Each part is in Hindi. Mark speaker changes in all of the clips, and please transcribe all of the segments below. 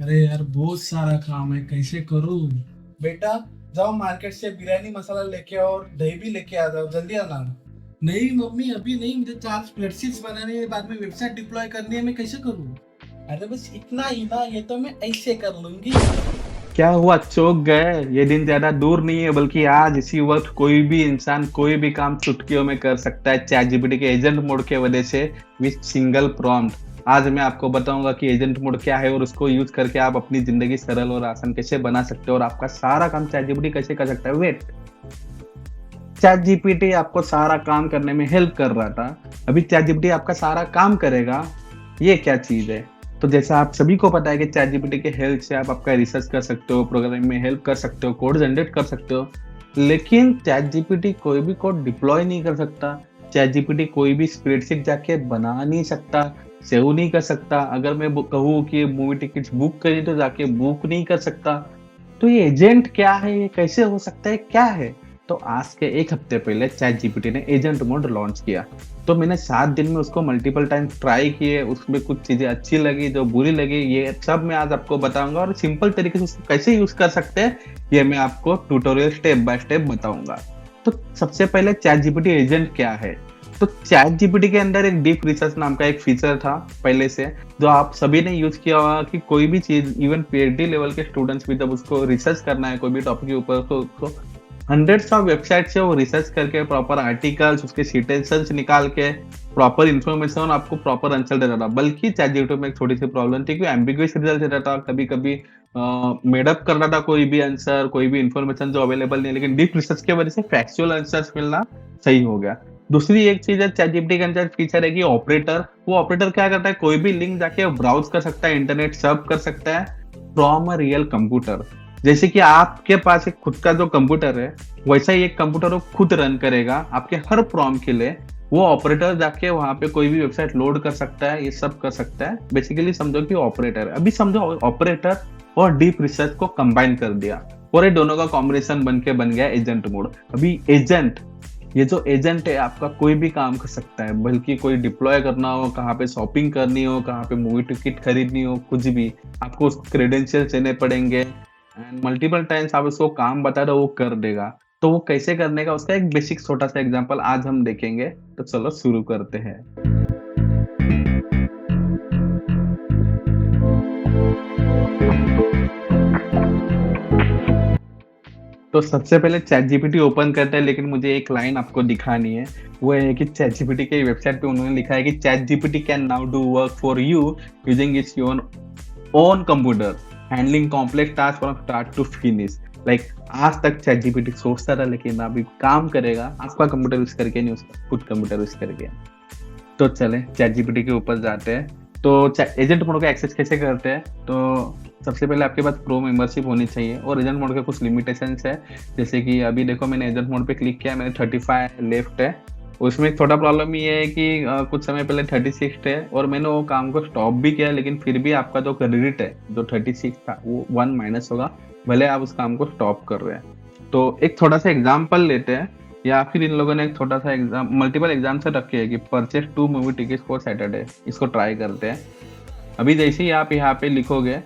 Speaker 1: अरे यार बहुत सारा काम है, कैसे करूँ।
Speaker 2: बेटा, जाओ मार्केट से बिरयानी मसाला लेके आओ और दही भी लेके आ जाओ, जल्दी आना।
Speaker 1: नहीं मम्मी, अभी नहीं, मुझे 4 स्प्रेडशीट्स बनाने हैं, बाद में वेबसाइट डिप्लॉय करनी है, मैं कैसे करूँ।
Speaker 2: अरे बस इतना ही ना, ये तो मैं ऐसे कर लूंगी।
Speaker 3: क्या हुआ, चौंक गए? ये दिन ज्यादा दूर नहीं है, बल्कि आज इसी वक्त कोई भी इंसान कोई भी काम चुटकियों में कर सकता है चैट जीपीटी के एजेंट मोड के वजह से, विथ सिंगल प्रॉम्प्ट। आज मैं आपको बताऊंगा कि एजेंट मोड क्या है और उसको यूज करके आप अपनी जिंदगी सरल और आसान कैसे बना सकते हो और आपका सारा काम चैट जीपीटी कैसे कर सकता है। वेट, चैट जीपीटी आपको सारा काम करने में हेल्प कर रहा था, अभी चैट जीपीटी आपका सारा काम करेगा? ये क्या चीज है? तो जैसा आप सभी को पता है कि चैट जीपीटी के हेल्प से आप आपका रिसर्च कर सकते हो, प्रोग्रामिंग में हेल्प कर सकते हो, कोड जनरेट कर सकते हो, लेकिन चैट जीपीटी कोई भी कोड डिप्लॉय नहीं कर सकता। चैट जीपीटी कोई भी स्प्रेडशीट जाके बना नहीं सकता, सेव नहीं कर सकता। अगर मैं कहूँ कि मूवी टिकट्स बुक करी तो जाके बुक नहीं कर सकता। तो ये एजेंट क्या है, ये कैसे हो सकता है, क्या है? तो आज के 1 हफ्ते पहले चैट जीपीटी ने एजेंट मोड लॉन्च किया। तो मैंने 7 दिन में उसको मल्टीपल टाइम ट्राई किए, उसमें कुछ चीजें अच्छी लगी, जो बुरी लगी, ये सब मैं आज आपको बताऊंगा और सिंपल तरीके से उसको कैसे यूज कर सकते हैं ये मैं आपको ट्यूटोरियल स्टेप बाय स्टेप बताऊंगा। तो सबसे पहले चैट जीपीटी एजेंट क्या है। तो चैट जीपीटी के अंदर एक डीप रिसर्च नाम का एक फीचर था पहले से, जो आप सभी ने यूज किया होगा कि कोई भी चीज, इवन पीएचडी लेवल के स्टूडेंट्स भी जब उसको रिसर्च करना है कोई भी टॉपिक के ऊपर, तो उसको हंड्रेड्स ऑफ वेबसाइट से वो रिसर्च करके प्रॉपर आर्टिकल्स, उसके सिटेशंस निकाल के प्रॉपर इन्फॉर्मेशन आपको प्रॉपर आंसर देता था। बल्कि चैट जीपीटी में एक छोटी सी प्रॉब्लम थी कि एम्बिगुअस रिजल्ट देता था, कभी कभी मेडअप कर रहा था कोई भी आंसर, कोई भी इन्फॉर्मेशन जो अवेलेबल नहीं है। लेकिन डीप रिसर्च की वजह से फैक्चुअल आंसर्स मिलना सही हो गया। दूसरी एक चीज है चैट जीपीटी के अंदर फीचर है कि ऑपरेटर, वो ऑपरेटर क्या करता है, कोई भी लिंक जाके ब्राउज कर सकता है, इंटरनेट सर्फ कर सकता है फ्रॉम अ रियल कंप्यूटर। जैसे कि आपके पास एक खुद का जो कंप्यूटर है, वैसा ही एक कंप्यूटर वो खुद रन करेगा आपके हर प्रॉम्प्ट के लिए। वो ऑपरेटर जाके वहां पे कोई भी वेबसाइट लोड कर सकता है, ये सब कर सकता है। बेसिकली समझो कि ऑपरेटर है। अभी समझो ऑपरेटर और डीप रिसर्च को कंबाइन कर दिया और ये दोनों का कॉम्बिनेशन बन के बन गया एजेंट मोड। अभी एजेंट, ये जो एजेंट है आपका कोई भी काम कर सकता है, बल्कि कोई डिप्लॉय करना हो, कहाँ पे शॉपिंग करनी हो, कहाँ पे मूवी टिकट खरीदनी हो, कुछ भी आपको उसको क्रेडेंशियल्स देने पड़ेंगे एंड मल्टीपल टाइम्स आप उसको काम बता रहे हो वो कर देगा। तो वो कैसे करने का, उसका एक बेसिक छोटा सा एग्जांपल आज हम देखेंगे। तो चलो शुरू करते हैं। तो सबसे पहले चैट जीपीटी ओपन करते हैं, लेकिन मुझे एक लाइन आपको दिखानी है। वो है कि चैट जीपीटी के वेबसाइट पे उन्होंने लिखा है कि ChatGPT can now do work for you using its your own computer, handling complex task from start to finish. Like आज तक चैट जीपीटी सोचता था, लेकिन अभी काम करेगा आपका कंप्यूटर यूज करके, नहीं उसका खुद कंप्यूटर यूज करके। तो चले चैट जीपीटी के ऊपर जाते हैं। तो एजेंट मोड का एक्सेस कैसे करते हैं। तो सबसे पहले आपके पास प्रो मेंबरशिप होनी चाहिए और एजेंट मोड के कुछ लिमिटेशंस है। जैसे कि अभी देखो मैंने एजेंट मोड पे क्लिक किया, मैंने 35 लेफ्ट है। उसमें एक थोड़ा प्रॉब्लम ये है कि कुछ समय पहले 36 है और मैंने वो काम को स्टॉप भी किया, लेकिन फिर भी आपका जो क्रेडिट है जो 36 था वो 1 माइनस होगा, भले आप उस काम को स्टॉप कर रहे हैं। तो एक थोड़ा सा एग्जाम्पल लेते हैं, या फिर इन लोगों ने एक छोटा सा एग्जाम, मल्टीपल एग्जाम से रखे है कि purchase 2 movie ticket for Saturday. इसको ट्राई करते हैं। अभी जैसे ही आप यहाँ पे लिखोगे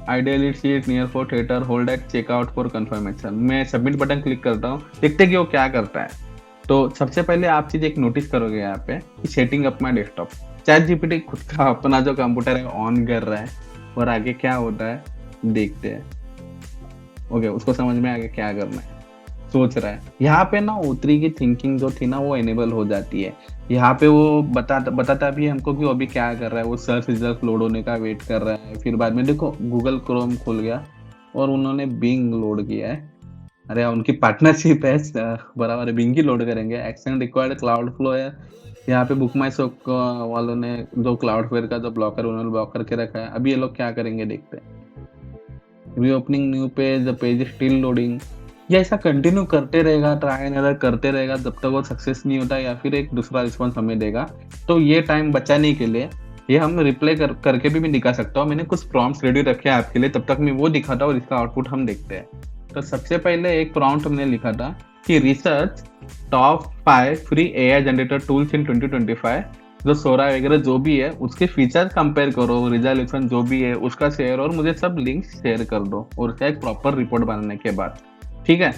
Speaker 3: ideally seat near for theatre, hold at checkout for confirmation, मैं सबमिट बटन क्लिक करता हूँ, देखते कि वो क्या करता है। तो सबसे पहले आप चीज एक नोटिस करोगे यहाँ पे कि setting up my desktop, chat GPT खुद का अपना जो कंप्यूटर है ऑन कर रहा है और आगे क्या होता है देखते हैं। ओके, उसको समझ में आगे क्या करना है, सोच रहा है। यहाँ पे ना उतरी की थिंकिंग जो थी ना वो एनेबल हो जाती है। यहाँ पे वो बताता भी है हमको कि वो अभी क्या कर रहा है, वो सर्च रिजल्ट लोड होने का वेट कर रहा है। फिर बाद में देखो गूगल क्रोम खुल गया और उन्होंने बिंग लोड किया है। अरे उनकी पार्टनरशिप है, बराबर बिंग ही लोड करेंगे। एक्शन रिक्वायर्ड क्लाउड फ्लो है। यहाँ पे बुक माई शो वालों ने जो क्लाउडफ्लेयर का जो ब्लॉकर उन्होंने ब्लॉक करके रखा है। अभी ये लोग क्या करेंगे देखते हैं। Reopening new page, the page still loading. ये ऐसा कंटिन्यू करते रहेगा, ट्राई एंड एरर करते रहेगा जब तक वो सक्सेस नहीं होता या फिर एक दूसरा रिस्पॉन्स हमें देगा। तो ये टाइम बचाने के लिए ये हम रिप्ले करके भी मैं दिखा सकता हूँ। मैंने कुछ प्रॉम्प्ट्स रेडी रखे हैं आपके लिए, तब तक मैं वो दिखाता हूँ और इसका आउटपुट हम देखते हैं। तो सबसे पहले एक प्रॉम्प्ट हमने लिखा था कि research top 5 free AI generator tools in 2025 जो सोरा वगैरह जो भी है उसके फीचर कंपेयर करो, रिजोल्यूशन जो भी है उसका शेयर, और मुझे सब लिंक शेयर कर दो, और उसका एक प्रॉपर रिपोर्ट बनाने के बाद, ठीक है।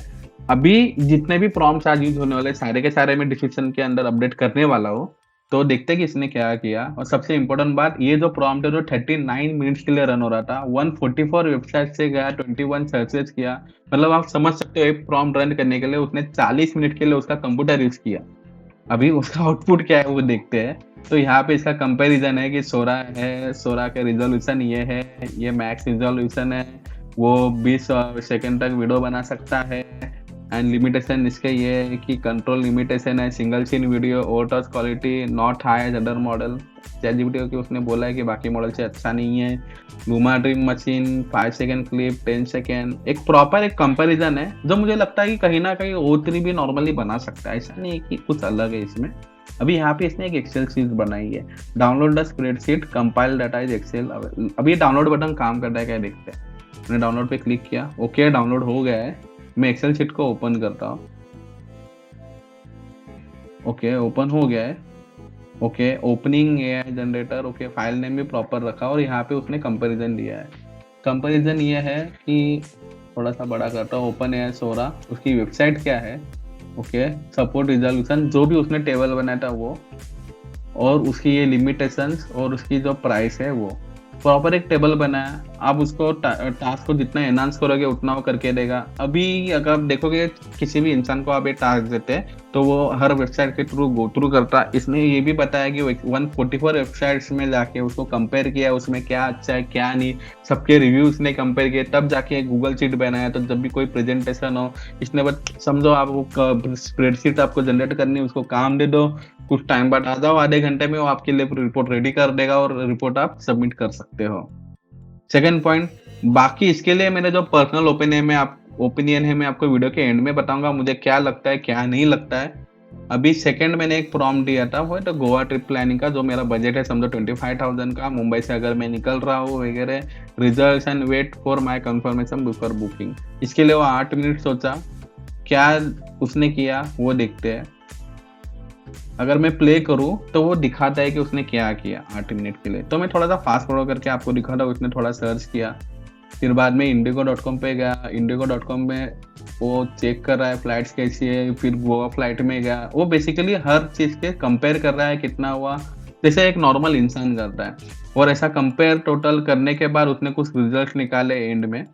Speaker 3: अभी जितने भी प्रॉम्प्ट्स आज यूज होने वाले सारे के सारे मैं डिस्क्रिप्शन के अंदर अपडेट करने वाला हूँ, तो देखते हैं कि इसने क्या किया। और सबसे इंपॉर्टेंट बात, ये जो प्रॉम्प्ट है जो 39 मिनट्स के लिए रन हो रहा था, 144 वेबसाइट से गया, 21 सर्चेस किया, मतलब आप समझ सकते हो एक प्रॉम्प्ट रन करने के लिए उसने 40 मिनट के लिए उसका कंप्यूटर यूज किया। अभी उसका आउटपुट क्या है वो देखते हैं। तो यहाँ पे इसका कंपैरिजन है कि सोरा है, सोरा का रिजोल्यूशन ये है, ये मैक्स रिजोल्यूशन है, वो 20 सेकंड तक वीडियो बना सकता है, एंड लिमिटेशन इसके ये है कि कंट्रोल लिमिटेशन है, सिंगल सीन वीडियो, ओटस quality not high as other model. ChatGPT की उसने बोला है कि बाकी मॉडल से अच्छा नहीं है। Luma dream machine 5 second clip, 10 second, एक प्रॉपर एक कंपैरिजन है जो मुझे लगता है कि कहीं ना कहीं O3 भी नॉर्मली बना सकता है, ऐसा नहीं है कि कुछ अलग है इसमें। अभी यहाँ पे इसने एक एक्सेल शीट बनाई है, download the spreadsheet compile data is Excel. अभी डाउनलोड बटन काम कर रहा है क्या देखते हैं। मैंने डाउनलोड पे क्लिक किया, ओके डाउनलोड हो गया है। मैं एक्सेल शीट को ओपन करता हूँ, ओके ओपन हो गया है, okay opening AI generator, okay file name भी प्रॉपर रखा, और यहाँ पे उसने कंपैरिजन दिया है। कंपैरिजन ये है कि थोड़ा सा बड़ा करता हूँ, ओपन AI सोरा, उसकी वेबसाइट क्या है, ओके सपोर्ट रिजोल्यूशन जो भी उसने टेबल बनाया था वो, और उसकी ये लिमिटेशंस और उसकी जो प्राइस है वो, प्रॉपर एक टेबल बनाया। आप उसको टास्क को जितना एनहांस करोगे उतना वो करके देगा। अभी अगर आप देखोगे किसी भी इंसान को आप ये टास्क देते हैं तो वो हर वेबसाइट के थ्रू गो थ्रू करता है। इसने ये भी बताया कि 144 वेबसाइट्स में जाके उसको कंपेयर किया, उसमें क्या अच्छा है क्या नहीं, सबके रिव्यूज ने कंपेयर किए, तब जाके गूगल शीट बनाया। तो जब भी कोई प्रेजेंटेशन हो, इसने बस समझो आप स्प्रेडशीट आपको जनरेट करनी है, उसको काम दे दो, कुछ टाइम बाद आ जाओ, आधे घंटे में वो आपके लिए रिपोर्ट रेडी कर देगा और रिपोर्ट आप सबमिट कर सकते हो। सेकंड पॉइंट, बाकी इसके लिए मेरे जो पर्सनल ओपिनियन है मैं आपको वीडियो के एंड में बताऊंगा मुझे क्या लगता है क्या नहीं लगता है। अभी सेकंड मैंने एक प्रॉम्प्ट दिया था, वो है तो गोवा ट्रिप प्लानिंग का, जो मेरा बजट है समझो 25,000 का, मुंबई से अगर मैं निकल रहा हूँ वगैरह, results and wait for my confirmation before booking. इसके लिए वो 8 मिनट सोचा, क्या उसने किया वो देखते हैं। अगर मैं प्ले करूं तो वो दिखाता है कि उसने क्या किया 8 मिनट के लिए। तो मैं थोड़ा सा फास्ट फॉरवर्ड करके आपको दिखाता हूँ। उसने थोड़ा सर्च किया, फिर बाद में indigo.com पे गया, indigo.com में वो चेक कर रहा है फ्लाइट्स कैसी है, फिर गोवा फ्लाइट में गया, वो बेसिकली हर चीज़ के कंपेयर कर रहा है कितना हुआ, जैसे एक नॉर्मल इंसान करता है। और ऐसा कंपेयर टोटल करने के बाद उसने कुछ रिजल्ट निकाले एंड में,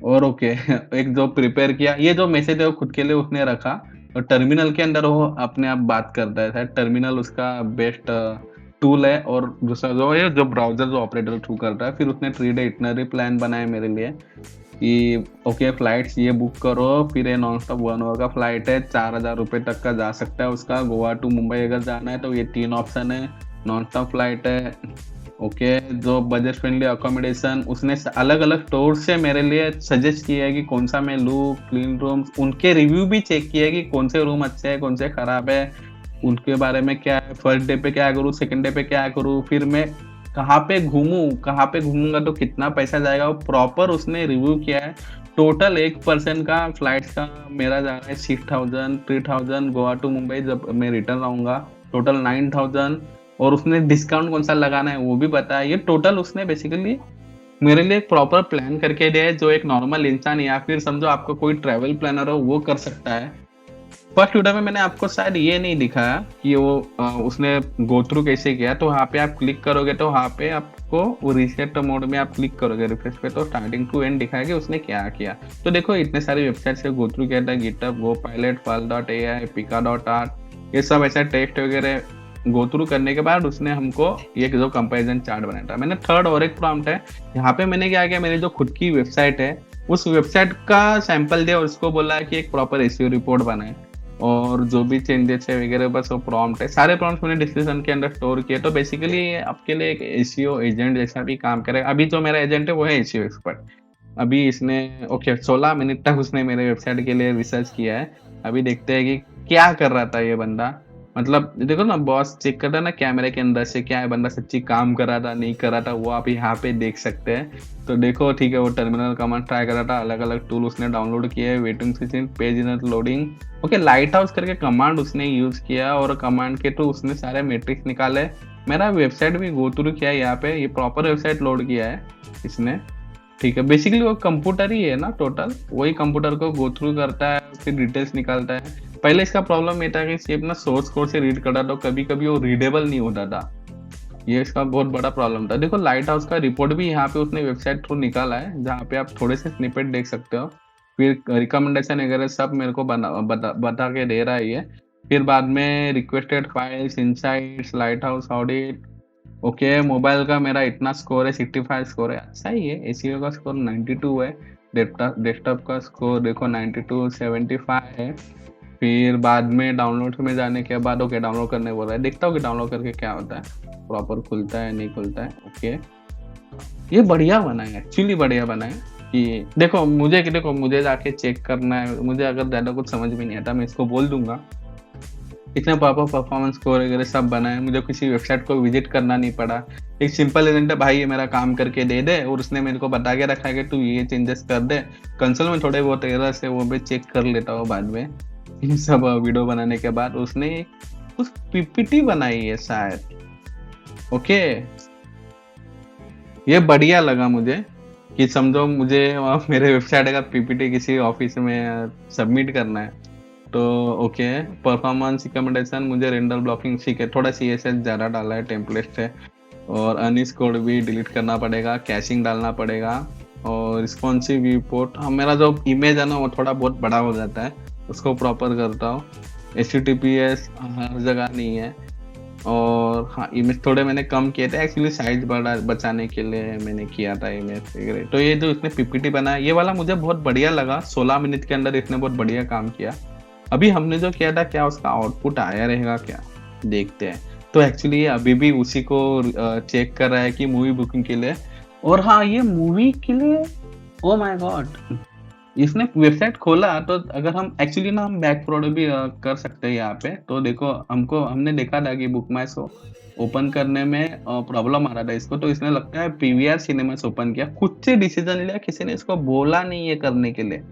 Speaker 3: और ओके एक जो प्रिपेयर किया, ये जो मैसेज है वो खुद के लिए उसने रखा, और टर्मिनल के अंदर वो अपने आप बात करता है। शायद टर्मिनल उसका बेस्ट टूल है। और दूसरा जो है जो ब्राउजर जो ऑपरेटर थ्रू करता है। फिर उसने 3 डे इटनरी प्लान बनाया मेरे लिए कि ओके फ्लाइट्स ये बुक करो, फिर ये नॉन स्टॉप 1 आवर का फ्लाइट है, 4,000 रुपये तक का जा सकता है उसका। गोवा टू मुंबई अगर जाना है तो ये 3 ऑप्शन है, नॉन स्टॉप फ्लाइट है, ओके जो बजट फ्रेंडली अकोमोडेशन। उसने अलग अलग स्टोर से मेरे लिए सजेस्ट किया है कि कौन सा मैं लूँ, क्लीन रूम्स, उनके रिव्यू भी चेक किया है कि कौन से रूम अच्छे हैं कौन से खराब है, उनके बारे में क्या है, फर्स्ट डे पे क्या करूँ, सेकंड डे पे क्या करूँ, फिर मैं कहाँ पे घूमूँ, कहाँ पे घूमूंगा तो कितना पैसा जाएगा, वो प्रॉपर उसने रिव्यू किया है। टोटल एक पर्सन का फ्लाइट्स का मेरा जा रहा है 6,000, 3,000 गोवा टू मुंबई जब मैं रिटर्न आऊँगा, टोटल 9,000। और उसने डिस्काउंट कौन सा लगाना है वो भी बताया। ये टोटल उसने बेसिकली मेरे लिए एक प्रॉपर प्लान करके दिया है, जो एक नॉर्मल इंसान या फिर समझो आपको कोई ट्रैवल प्लानर हो वो कर सकता है। फर्स्ट वीडियो में मैंने आपको शायद ये नहीं दिखाया कि वो उसने गो थ्रू कैसे किया। तो वहाँ पे आप क्लिक करोगे तो वहाँ पे आपको वो रीसेट मोड में आप क्लिक करोगे रिफ्रेश पे, तो स्टार्टिंग टू एंड दिखाएगा उसने क्या किया। तो देखो इतने सारी वेबसाइट से गो थ्रू किया था, गिटहब, गो पायलट, fal.ai, pika.art, ये सब ऐसा टेस्ट वगैरह गो थ्रू करने के बाद उसने हमको एक जो कंपैरिजन चार्ट बनाया था। मैंने थर्ड और एक प्रॉम्प्ट है, यहाँ पे मैंने क्या किया, मेरी जो खुद की वेबसाइट है उस वेबसाइट का सैंपल दिया और उसको बोला कि एक प्रॉपर एसईओ रिपोर्ट बनाए, और जो भी चेंजेस है वगैरह बस वो प्रॉम्प्ट है। सारे प्रॉम्प्ट मैंने डिस्क्रिप्शन के अंदर स्टोर किए। तो बेसिकली आपके लिए एक एसईओ एजेंट जैसा भी काम करेगा। अभी जो मेरा एजेंट है वो है एसईओ एक्सपर्ट। अभी इसने 16 मिनट तक उसने मेरे वेबसाइट के लिए रिसर्च किया है। अभी देखते हैं कि क्या कर रहा था ये बंदा। मतलब देखो ना, बॉस चेक करता है ना कैमरे के अंदर से क्या है, बंदा सच्ची काम कर रहा था नहीं कर रहा था, वो आप यहाँ पे देख सकते हैं। तो देखो ठीक है, वो टर्मिनल कमांड ट्राई कर रहा था, अलग अलग टूल उसने डाउनलोड किए, waiting session, page in loading, okay, light house करके कमांड उसने यूज किया और कमांड के थ्रू उसने सारे मैट्रिक्स निकाले। मेरा वेबसाइट भी गो थ्रू किया है यहाँ पे, ये प्रॉपर वेबसाइट लोड किया है इसने, ठीक है। बेसिकली वो कंप्यूटर ही है ना, टोटल वही कंप्यूटर को गो थ्रू करता है, फिर डिटेल्स निकालता है। पहले इसका प्रॉब्लम ये था कि सिर्फ ना सोर्स कोड से रीड करता था, तो कभी कभी वो रीडेबल नहीं होता था, ये इसका बहुत बड़ा प्रॉब्लम था। देखो लाइट हाउस का रिपोर्ट भी यहाँ पे उसने वेबसाइट थ्रू निकाला है, जहाँ पे आप थोड़े से स्निपेट देख सकते हो, फिर रिकमेंडेशन वगैरह सब मेरे को बता के दे रहा है ये। फिर बाद में requested files, insights, light house audit, okay. Mobile का मेरा इतना स्कोर है, 65 स्कोर है, अच्छा ही है। एसीओ का स्कोर 92 है, डेस्कटॉप का स्कोर देखो 92, 75 है। फिर बाद में डाउनलोड में जाने के बाद ओके डाउनलोड करने बोल रहा है, देखता हूँ कि डाउनलोड करके क्या होता है, प्रॉपर खुलता है नहीं खुलता है, ओके। ये बढ़िया बना है, एक्चुअली बढ़िया बना है कि देखो मुझे जाके चेक करना है, मुझे अगर ज़्यादा कुछ समझ में नहीं आता मैं इसको बोल दूंगा। इतने प्रॉपर परफॉर्मेंस स्कोर वगैरह सब बना है, मुझे किसी वेबसाइट को विजिट करना नहीं पड़ा। एक सिंपल एजेंट है भाई, ये मेरा काम करके दे दे, और उसने मेरे को बता के रखा है कि तू ये चेंजेस कर दे। कंसोल में थोड़े बहुत एरर्स है, वो भी चेक कर लेता हूँ बाद में। इन सब वीडियो बनाने के बाद उसने कुछ पीपीटी बनाई है शायद, ओके। ये बढ़िया लगा मुझे कि समझो मुझे मेरे वेबसाइट का पीपीटी किसी ऑफिस में सबमिट करना है, तो ओके। परफॉर्मेंस रिकमेंडेशन, मुझे रेंडर ब्लॉकिंग सीखे, थोड़ा CSS ज़्यादा डाला है टेम्पलेट से, और अनिस कोड भी डिलीट करना पड़ेगा, कैशिंग डालना पड़ेगा, और रिस्पॉन्सिव व्यू पोर्ट। हाँ, मेरा जो इमेज है ना वो थोड़ा बहुत बड़ा हो जाता है, उसको प्रॉपर करता हूँ। HTTPS हर जगह नहीं है, और हाँ इमेज थोड़े मैंने कम किए थे एक्चुअली, साइज बचाने के लिए मैंने किया था इमेज वगैरह। तो ये जो इसने पीपीटी बनाया ये वाला मुझे बहुत बढ़िया लगा, 16 मिनट के अंदर इसने बहुत बढ़िया काम किया। अभी हमने जो किया था क्या उसका आउटपुट आया रहेगा क्या, देखते हैं। तो एक्चुअली अभी भी उसी को चेक कर रहा है कि मूवी बुकिंग के लिए, और हाँ ये मूवी के लिए, ओ माय गॉड, इसने वेबसाइट खोला। तो अगर हम एक्चुअली ना हम बैक फॉरवर्ड भी कर सकते हैं यहाँ पे। तो देखो हमने देखा था कि बुक माई शो ओपन करने में प्रॉब्लम आ रहा था इसको, तो इसने लगता है PVR सिनेमा ओपन किया, खुद से डिसीजन लिया, किसी ने इसको बोला नहीं है करने के लिए,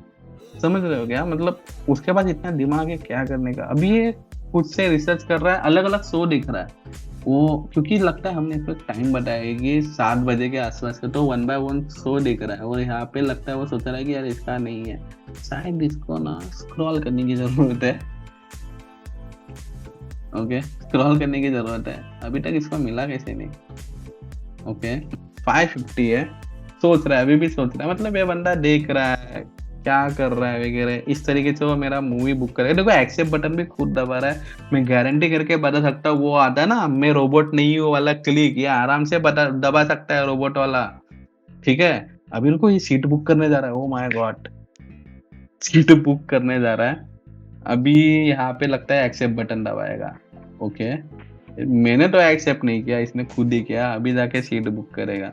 Speaker 3: समझ रहे हो क्या, मतलब उसके पास इतना दिमाग है क्या करने का। अभी ये खुद से रिसर्च कर रहा है, अलग अलग शो दिख रहा है वो, क्योंकि लगता है हमने इसको टाइम बताया कि 7 बजे के आसपास का, तो 1 by 1 शो दिख रहा है, और यहाँ पे लगता है वो सोच रहा है कि यार इसका नहीं है, शायद इसको ना स्क्रॉल करने की जरूरत है, ओके स्क्रॉल करने की जरूरत है। अभी तक इसको मिला कैसे नहीं, ओके 550 है, सोच रहा है, अभी भी सोच रहा है, मतलब ये बंदा देख रहा है क्या कर रहा है वगैरह, इस तरीके से वो मेरा मूवी बुक करेगा। देखो एक्सेप्ट बटन भी खुद दबा रहा है, मैं गारंटी करके बता सकता हूँ, वो आता है ना मैं रोबोट नहीं हूँ वाला क्लिक, ये आराम से दबा सकता है रोबोट वाला, ठीक है। अभी उनको ये सीट बुक करने जा रहा है, oh my God seat book करने जा रहा है। अभी यहाँ पे लगता है एक्सेप्ट बटन दबाएगा, ओके। मैंने तो एक्सेप्ट नहीं किया, इसने खुद ही किया, अभी जाके सीट बुक करेगा,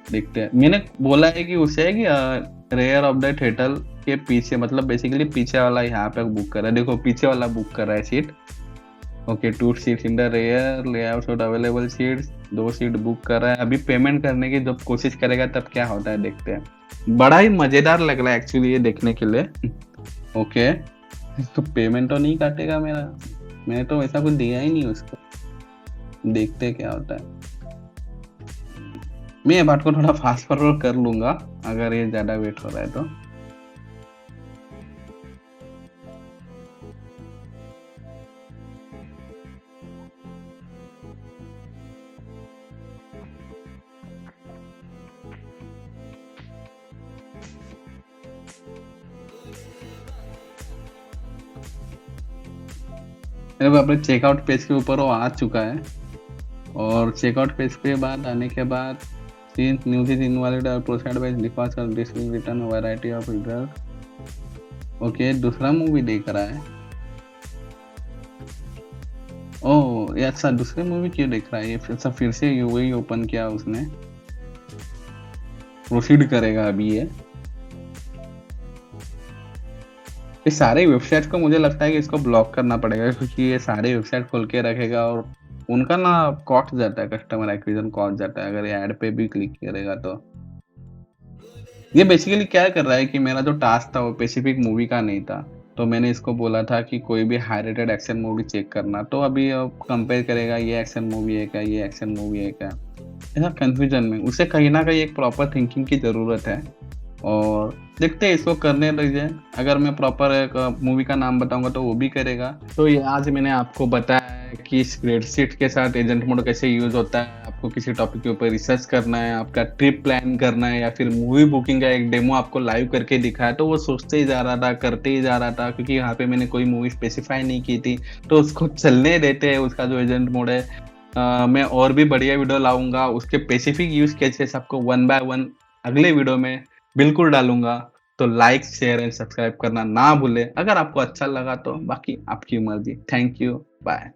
Speaker 3: देखते हैं। मैंने बोला है कि उसे कि रेयर ऑफ द थिएटर के पीछे, मतलब बेसिकली पीछे वाला यहाँ पे बुक कर रहा है, देखो पीछे वाला बुक कर रहा है seat, okay 2 seats in the rear layout of available seats, 2 seat book कर रहा है। अभी पेमेंट करने की जब कोशिश करेगा तब क्या होता है देखते हैं। बड़ा ही मजेदार लग रहा है एक्चुअली ये देखने के लिए, ओके। तो पेमेंट तो नहीं काटेगा मेरा, मैंने तो ऐसा कुछ दिया ही नहीं उसको, देखते क्या होता है। मैं ये बात को थोड़ा फास्ट फॉरवर्ड कर लूंगा अगर ये ज्यादा वेट हो रहा है तो। अब अपने चेकआउट पेज के ऊपर वो आ चुका है, और चेकआउट पेज के बाद आने के बाद since news is invalid or processed by default of this will return a variety of results, okay दूसरा मूवी देख रहा है, ओह ये अच्छा दूसरे मूवी क्यों देख रहा है ये, फिर से वही ओपन किया उसने, प्रोसीड करेगा अभी ये, ये सारे वेबसाइट को मुझे लगता है कि इसको ब्लॉक करना पड़ेगा, क्योंकि ये सारे वेबसाइट खोल के रखेगा और उनका ना कॉस्ट जाता है, कस्टमर एक्विजिशन कॉस्ट जाता है अगर ये ऐड पे भी क्लिक करेगा तो। ये बेसिकली क्या कर रहा है कि मेरा जो टास्क था वो स्पेसिफिक मूवी का नहीं था, तो मैंने इसको बोला था कि कोई भी high rated action movie check करना, तो अभी कंपेयर करेगा ये एक्शन मूवी है क्या, ये एक्शन मूवी है क्या, ऐसा कंफ्यूजन में। उसे कहीं ना कहीं एक प्रॉपर थिंकिंग की ज़रूरत है और देखते हैं इसको करने लग जाए। अगर मैं प्रॉपर एक मूवी का नाम बताऊंगा तो वो भी करेगा। तो ये आज मैंने आपको बताया है कि स्प्रेडशीट के साथ एजेंट मोड कैसे यूज होता है। आपको किसी टॉपिक के ऊपर रिसर्च करना है, आपका ट्रिप प्लान करना है या फिर मूवी बुकिंग का एक डेमो आपको लाइव करके दिखाया, तो वो सोचते ही जा रहा था, करते ही जा रहा था, क्योंकि यहाँ पे मैंने कोई मूवी स्पेसिफाई नहीं की थी। तो उसको चलने देते हैं, उसका जो एजेंट मोड है। मैं और भी बढ़िया वीडियो लाऊंगा, उसके स्पेसिफिक यूज केसेस आपको 1 बाय 1 अगले वीडियो में बिल्कुल डालूंगा। तो लाइक शेयर एंड सब्सक्राइब करना ना भूले। अगर आपको अच्छा लगा तो बाकी आपकी मर्जी। Thank you, bye.